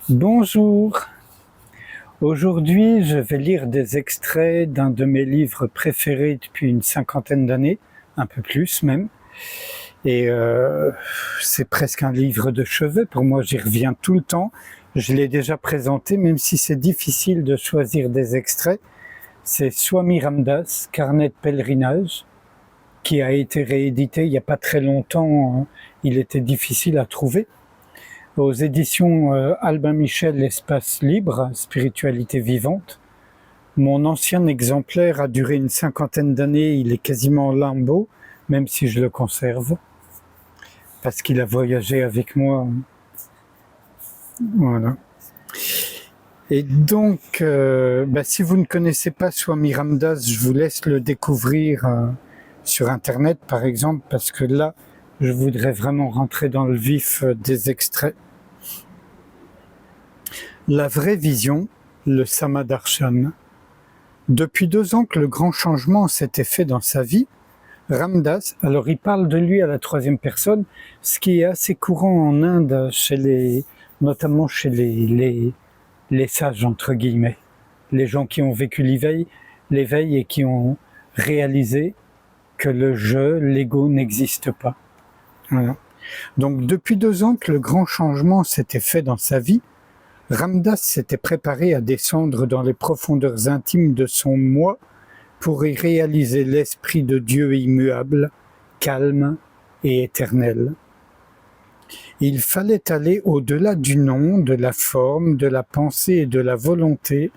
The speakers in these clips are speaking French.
Bonjour, aujourd'hui je vais lire des extraits d'un de mes livres préférés depuis une cinquantaine d'années, un peu plus même, et c'est presque un livre de chevet, pour moi j'y reviens tout le temps, je l'ai déjà présenté, même si c'est difficile de choisir des extraits, c'est Swami Ramdas, Carnet de pèlerinage, qui a été réédité il n'y a pas très longtemps, il était difficile à trouver. Aux éditions Albin Michel, Espace libre, spiritualité vivante. Mon ancien exemplaire a duré une cinquantaine d'années, il est quasiment limbo, même si je le conserve, parce qu'il a voyagé avec moi. Voilà. Et donc, si vous ne connaissez pas Swami Ramdas, je vous laisse le découvrir sur Internet, par exemple, parce que là, je voudrais vraiment rentrer dans le vif des extraits. La vraie vision, le Samadarshan. Depuis 2 ans que le grand changement s'était fait dans sa vie, Ramdas, alors il parle de lui à la 3e personne, ce qui est assez courant en Inde, notamment chez les sages, entre guillemets, les gens qui ont vécu l'éveil et qui ont réalisé que le je, l'ego n'existe pas. Voilà. Donc depuis 2 ans que le grand changement s'était fait dans sa vie, Ramdas s'était préparé à descendre dans les profondeurs intimes de son moi pour y réaliser l'esprit de Dieu immuable, calme et éternel. Il fallait aller au-delà du nom, de la forme, de la pensée et de la volonté,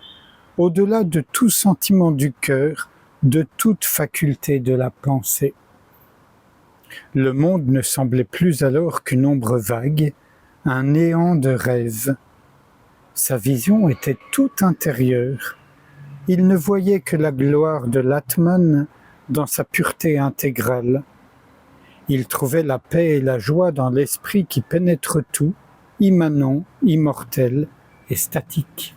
au-delà de tout sentiment du cœur, de toute faculté de la pensée. Le monde ne semblait plus alors qu'une ombre vague, un néant de rêve. Sa vision était tout intérieure. Il ne voyait que la gloire de l'Atman dans sa pureté intégrale. Il trouvait la paix et la joie dans l'esprit qui pénètre tout, immanent, immortel et statique.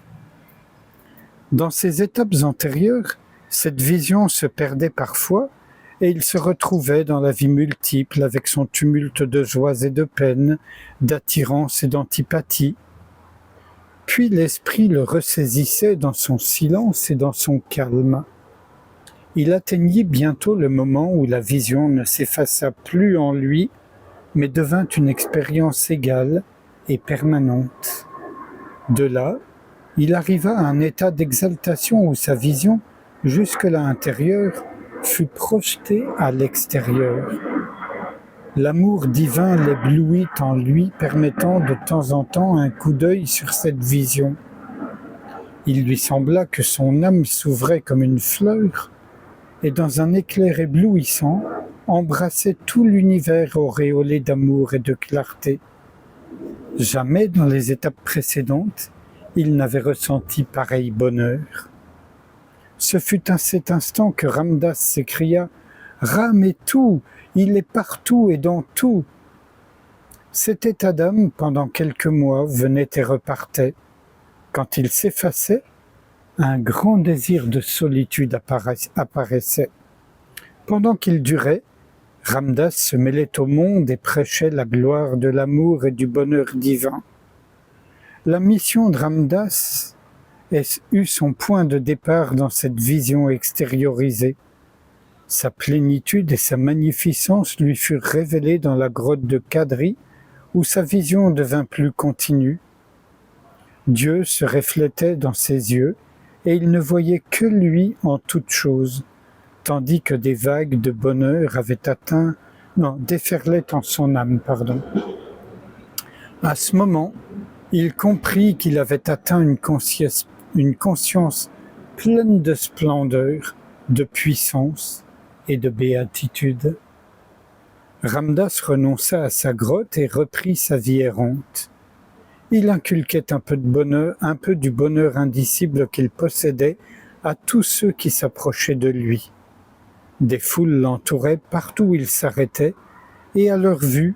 Dans ses étapes antérieures, cette vision se perdait parfois et il se retrouvait dans la vie multiple avec son tumulte de joies et de peines, d'attirance et d'antipathie. Puis l'esprit le ressaisissait dans son silence et dans son calme. Il atteignit bientôt le moment où la vision ne s'effaça plus en lui, mais devint une expérience égale et permanente. De là, il arriva à un état d'exaltation où sa vision, jusque-là intérieure, fut projetée à l'extérieur. L'amour divin l'éblouit en lui, permettant de temps en temps un coup d'œil sur cette vision. Il lui sembla que son âme s'ouvrait comme une fleur et dans un éclair éblouissant, embrassait tout l'univers auréolé d'amour et de clarté. Jamais dans les étapes précédentes, il n'avait ressenti pareil bonheur. Ce fut à cet instant que Ramdas s'écria « Ram est tout, il est partout et dans tout !» Cet état d'âme, pendant quelques mois, venait et repartait. Quand il s'effaçait, un grand désir de solitude apparaissait. Pendant qu'il durait, Ramdas se mêlait au monde et prêchait la gloire de l'amour et du bonheur divin. La mission de Ramdas eut son point de départ dans cette vision extériorisée. Sa plénitude et sa magnificence lui furent révélées dans la grotte de Kadri, où sa vision devint plus continue. Dieu se reflétait dans ses yeux, et il ne voyait que lui en toutes choses, tandis que des vagues de bonheur déferlaient en son âme. À ce moment, il comprit qu'il avait atteint une conscience pleine de splendeur, de puissance et de béatitude. Ramdas renonça à sa grotte et reprit sa vie errante. Il inculquait un peu du bonheur indicible qu'il possédait à tous ceux qui s'approchaient de lui. Des foules l'entouraient partout où il s'arrêtait, et à leur vue,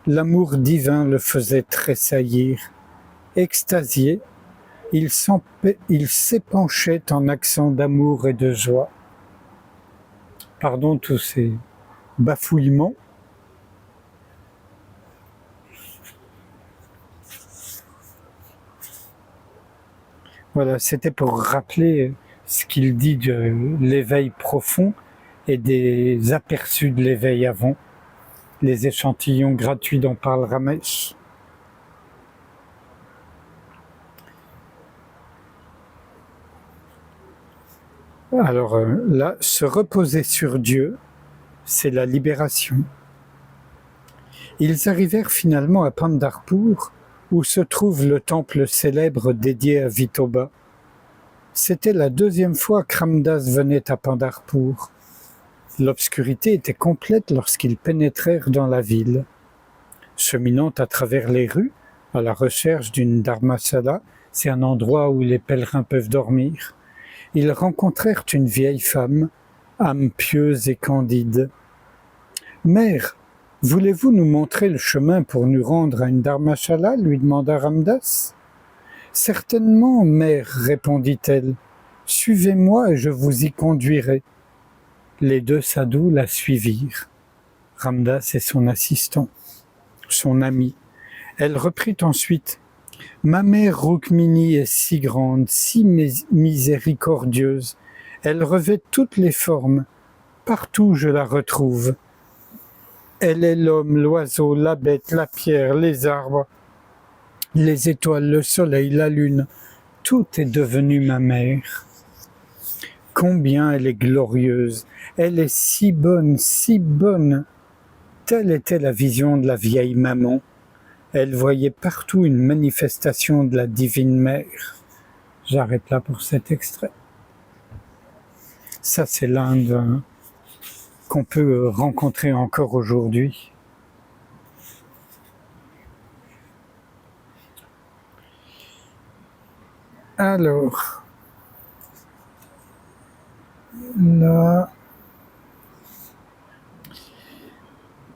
l'amour divin le faisait tressaillir. Extasié, il s'épanchait en accents d'amour et de joie. Pardon tous ces bafouillements. Voilà, c'était pour rappeler ce qu'il dit de l'éveil profond et des aperçus de l'éveil avant, les échantillons gratuits dont parle Ramesh. Alors là, se reposer sur Dieu, c'est la libération. Ils arrivèrent finalement à Pandharpur, où se trouve le temple célèbre dédié à Vithoba. C'était la deuxième fois que Ramdas venait à Pandharpur. L'obscurité était complète lorsqu'ils pénétrèrent dans la ville. Cheminant à travers les rues, à la recherche d'une dharmasala, c'est un endroit où les pèlerins peuvent dormir, ils rencontrèrent une vieille femme, âme pieuse et candide. « Mère, voulez-vous nous montrer le chemin pour nous rendre à une dharmasala » lui demanda Ramdas. « Certainement, mère, répondit-elle. Suivez-moi et je vous y conduirai. » Les deux sadhus la suivirent. Ramdas et son assistant, son ami. Elle reprit ensuite. « Ma mère Rukmini est si grande, si miséricordieuse. Elle revêt toutes les formes. Partout je la retrouve. Elle est l'homme, l'oiseau, la bête, la pierre, les arbres, les étoiles, le soleil, la lune. Tout est devenu ma mère. Combien elle est glorieuse. Elle est si bonne, si bonne. » Telle était la vision de la vieille maman. Elle voyait partout une manifestation de la divine mère. J'arrête là pour cet extrait. Ça, c'est l'Inde qu'on peut rencontrer encore aujourd'hui. Alors, là,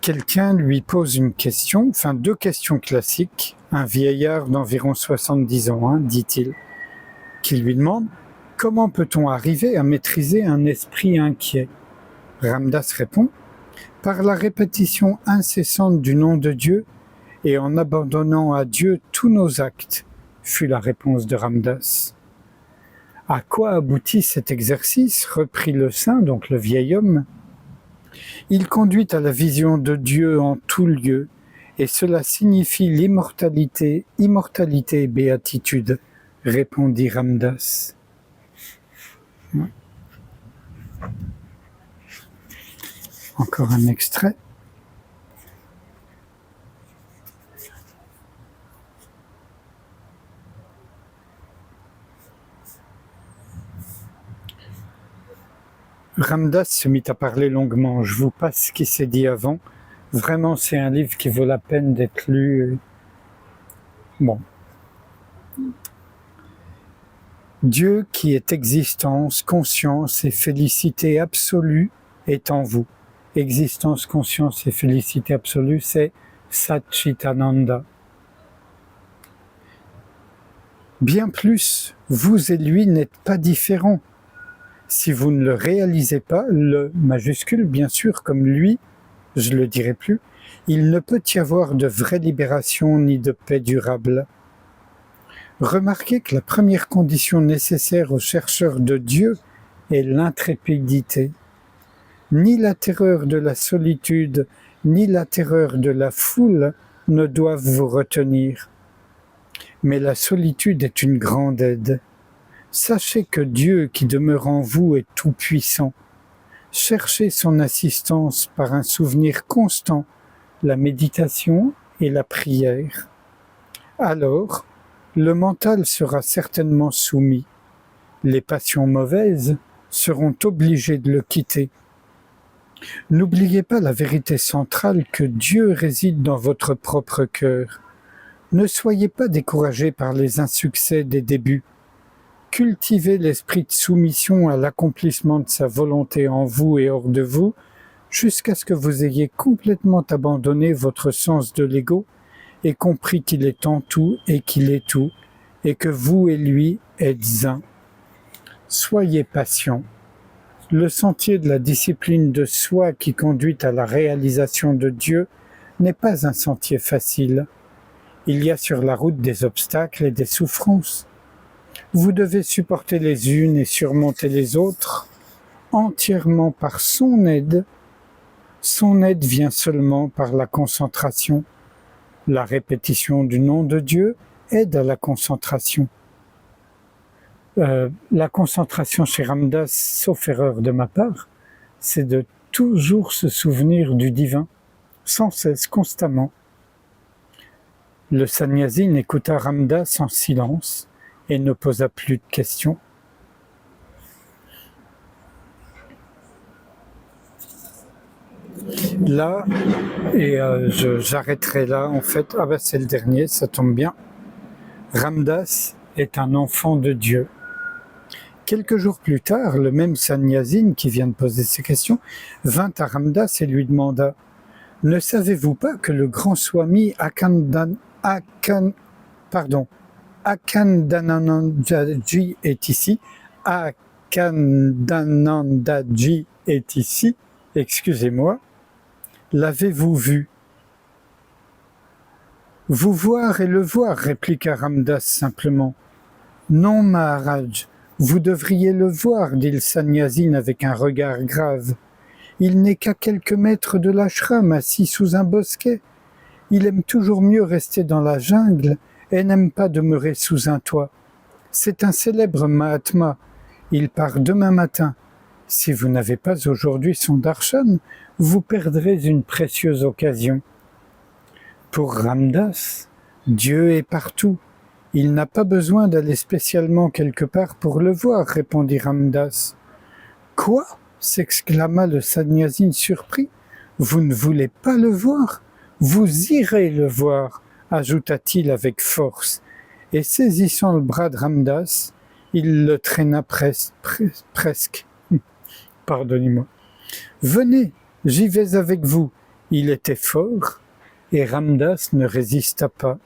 quelqu'un lui pose une question, enfin deux questions classiques. Un vieillard d'environ 70 ans, dit-il, qui lui demande « Comment peut-on arriver à maîtriser un esprit inquiet ?» Ramdas répond « Par la répétition incessante du nom de Dieu et en abandonnant à Dieu tous nos actes », fut la réponse de Ramdas. « À quoi aboutit cet exercice ?» reprit le saint, donc le vieil homme. « Il conduit à la vision de Dieu en tout lieu, et cela signifie l'immortalité, immortalité et béatitude, » répondit Ramdas. Encore un extrait. Ramdas se mit à parler longuement. Je vous passe ce qui s'est dit avant. Vraiment, c'est un livre qui vaut la peine d'être lu. Bon. Dieu qui est existence, conscience et félicité absolue est en vous. Existence, conscience et félicité absolue, c'est Satchitananda. Bien plus, vous et lui n'êtes pas différents. Si vous ne le réalisez pas, le majuscule, bien sûr, comme lui, je le dirai plus, il ne peut y avoir de vraie libération ni de paix durable. Remarquez que la première condition nécessaire aux chercheurs de Dieu est l'intrépidité. Ni la terreur de la solitude, ni la terreur de la foule ne doivent vous retenir. Mais la solitude est une grande aide. Sachez que Dieu qui demeure en vous est tout-puissant. Cherchez son assistance par un souvenir constant, la méditation et la prière. Alors, le mental sera certainement soumis. Les passions mauvaises seront obligées de le quitter. N'oubliez pas la vérité centrale que Dieu réside dans votre propre cœur. Ne soyez pas découragés par les insuccès des débuts. Cultivez l'esprit de soumission à l'accomplissement de sa volonté en vous et hors de vous, jusqu'à ce que vous ayez complètement abandonné votre sens de l'ego et compris qu'il est en tout et qu'il est tout, et que vous et lui êtes un. Soyez patient. Le sentier de la discipline de soi qui conduit à la réalisation de Dieu n'est pas un sentier facile. Il y a sur la route des obstacles et des souffrances. Vous devez supporter les unes et surmonter les autres entièrement par son aide. Son aide vient seulement par la concentration. La répétition du nom de Dieu aide à la concentration. La concentration chez Ramdas, sauf erreur de ma part, c'est de toujours se souvenir du divin, sans cesse, constamment. Le sannyasin écouta Ramdas en silence et ne posa plus de questions. Là, et j'arrêterai là, en fait, c'est le dernier, ça tombe bien. Ramdas est un enfant de Dieu. Quelques jours plus tard, le même sannyasin qui vient de poser ces questions vint à Ramdas et lui demanda « Ne savez-vous pas que le grand Swami Akhandanandaji est ici? Akhandanandaji est ici, excusez-moi. L'avez-vous vu ?» « Vous voir et le voir, répliqua Ramdas simplement. « Non, Maharaj, vous devriez le voir, dit le sannyasin avec un regard grave. Il n'est qu'à quelques mètres de l'ashram, assis sous un bosquet. Il aime toujours mieux rester dans la jungle et n'aime pas demeurer sous un toit. C'est un célèbre Mahatma. Il part demain matin. Si vous n'avez pas aujourd'hui son darshan, vous perdrez une précieuse occasion. » Pour Ramdas, Dieu est partout. Il n'a pas besoin d'aller spécialement quelque part pour le voir, répondit Ramdas. Quoi? S'exclama le sannyasin surpris. Vous ne voulez pas le voir? Vous irez le voir, ajouta-t-il avec force, et saisissant le bras de Ramdas, il le traîna presque. Pardonnez-moi. Venez, j'y vais avec vous. Il était fort, et Ramdas ne résista pas.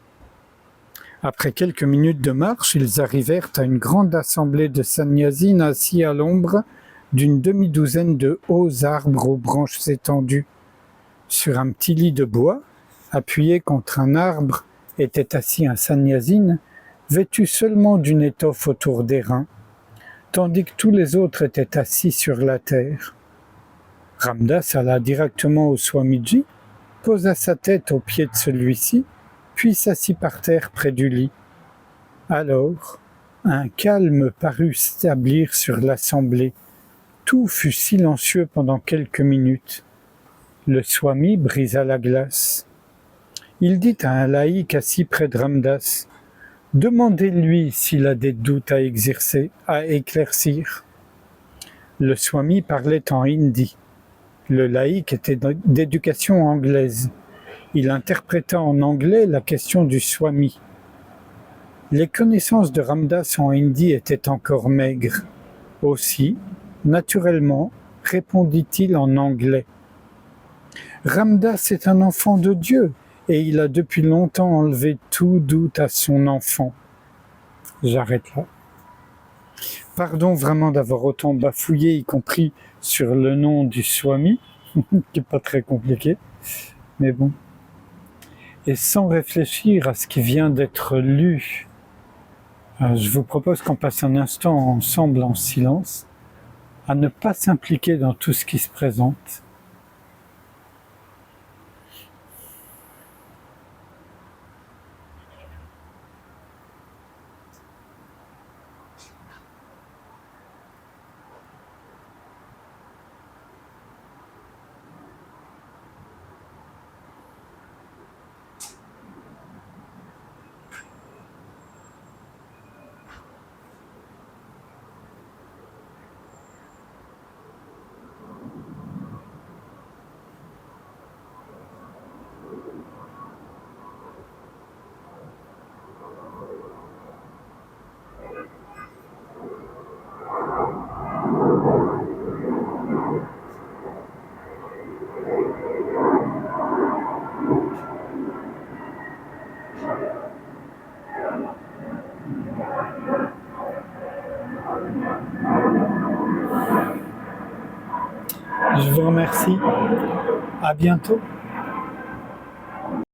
Après quelques minutes de marche, ils arrivèrent à une grande assemblée de sannyasin assis à l'ombre d'une demi-douzaine de hauts arbres aux branches étendues. Sur un petit lit de bois, appuyé contre un arbre, était assis un sannyasin, vêtu seulement d'une étoffe autour des reins, tandis que tous les autres étaient assis sur la terre. Ramdas alla directement au Swamiji, posa sa tête au pied de celui-ci, puis s'assit par terre près du lit. Alors, un calme parut s'établir sur l'assemblée. Tout fut silencieux pendant quelques minutes. Le Swami brisa la glace. Il dit à un laïc assis près de Ramdas, « Demandez-lui s'il a des doutes à éclaircir. » Le Swami parlait en hindi. Le laïc était d'éducation anglaise. Il interpréta en anglais la question du Swami. Les connaissances de Ramdas en hindi étaient encore maigres. Aussi, naturellement, répondit-il en anglais. Ramdas est un enfant de Dieu et il a depuis longtemps enlevé tout doute à son enfant. J'arrête là. Pardon vraiment d'avoir autant bafouillé, y compris sur le nom du Swami, qui n'est pas très compliqué, mais bon. Et sans réfléchir à ce qui vient d'être lu, je vous propose qu'on passe un instant ensemble en silence, à ne pas s'impliquer dans tout ce qui se présente. Je vous remercie. À bientôt.